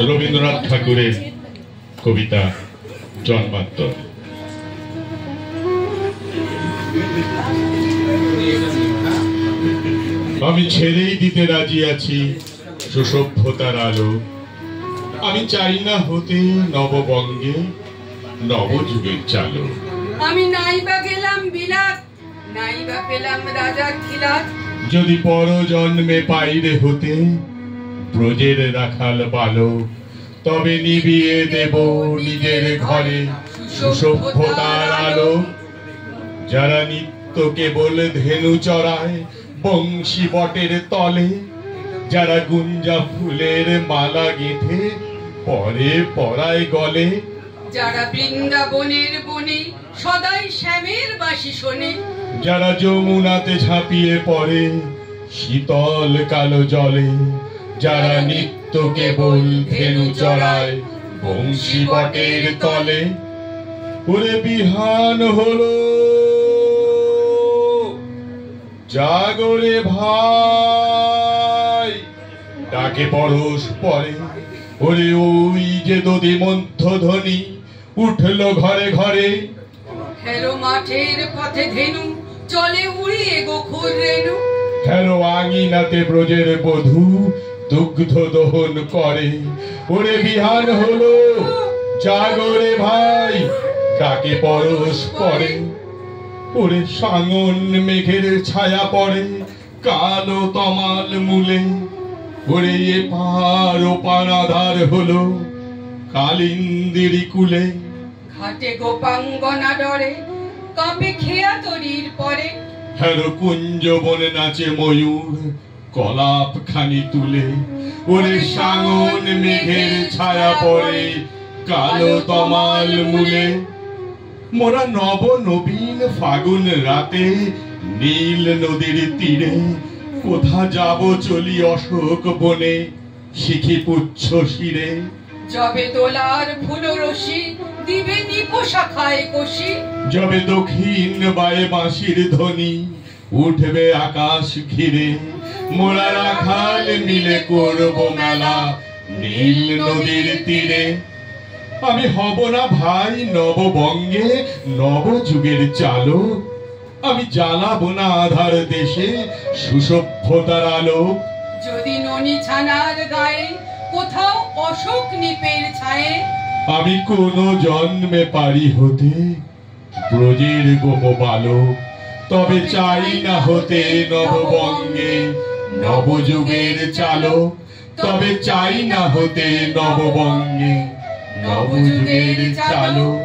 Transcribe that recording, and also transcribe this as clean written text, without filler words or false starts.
রবীন্দ্রনাথ ঠাকুরের কবিতা জন্মান্তর। আমি ছেড়েই দিতে রাজি আছি সুসভ্যতার আলো। আমি চাই না হতে নববঙ্গে নবযুগের চালু। আমি নাইবা গেলাম বিলাত, নাইবা পেলাম রাজার খিলাত। যদি পর জন্মে পাইরে হতে ব্রজের রাখাল বালক, তবে নিবিয়ে দেব নিজের ঘরে সুসভ্যতার আলো। যারা নিত্য কেবল ধেনু চড়ায় বংশী বটের তলে, যারা গুঞ্জা ফুলের মালা গেঁথে পরে পরায় গলে, যারা বৃন্দাবনের বনে সদাই শ্যামের বাঁশি শোনে, যারা যমুনাতে ঝাঁপিয়ে পড়ে শীতল কালো জলে, যারা নিত্য কেবল ধেনু চড়ায় বংশী বটের তলে। ওরে বিহান হলো জাগরে ভাই, ডাকে পরশ পরে। ওরে ওই যে দধি মধ্যধ্বনি উঠল ঘরে ঘরে। হেলো মাঠের পথে ধেনু চলে উড়িয়ে গোখুর রেণু। হেলো আঙিনাতে ব্রজের বধূ দুগ্ধ দহন করে। ওরে বিহান হলো জাগরে ভাই, ডাকে পরশ পরে। ওরে সাঙন মেঘের ছায়া পড়ে কালো তমাল মূলে। ওরে এপার ওপার আধার হলো কালিন্দিরি কুলে। ঘাটে গোপাঙ্গনা ডরে কাঁপে খেয়া তরির পরে। হেলো কুঞ্জ বনে নাচে ময়ূর কলাপ খানি তুলে। ওরে সাঙন মেঘের ছায়া পড়ে কালো তমাল মূলে। মোরা নব নবীন ফাগুন রাতে নীল নদীর তীরে, কোথা যাব চলি অশোক বনে শিখি পুচ্ছ শিরে। যবে দোলার ফুল রশি দিবে নিপ শাখায় কষি। যবে দক্ষিণ বায়ে বাঁশির ধ্বনি উঠবে আকাশ ঘিরে, মোরা রাখাল মিলে করব মেলা নীল নদীর তীরে। আমি হব না ভাই নববঙ্গে নবযুগের চালক, আমি জ্বালাবো না আধার দেশে সুসভ্যতার আলো। যদি ননি ছানার গায়ে কোথাও অশোক নিপের ছায়ে, আমি কোন জন্মে পারি হতে ব্রজের গোপ বালক, তবে চাই না হতে নববঙ্গে নবযুগের চালক। তবে চাই না হতে নববঙ্গে নবযুগের চালক।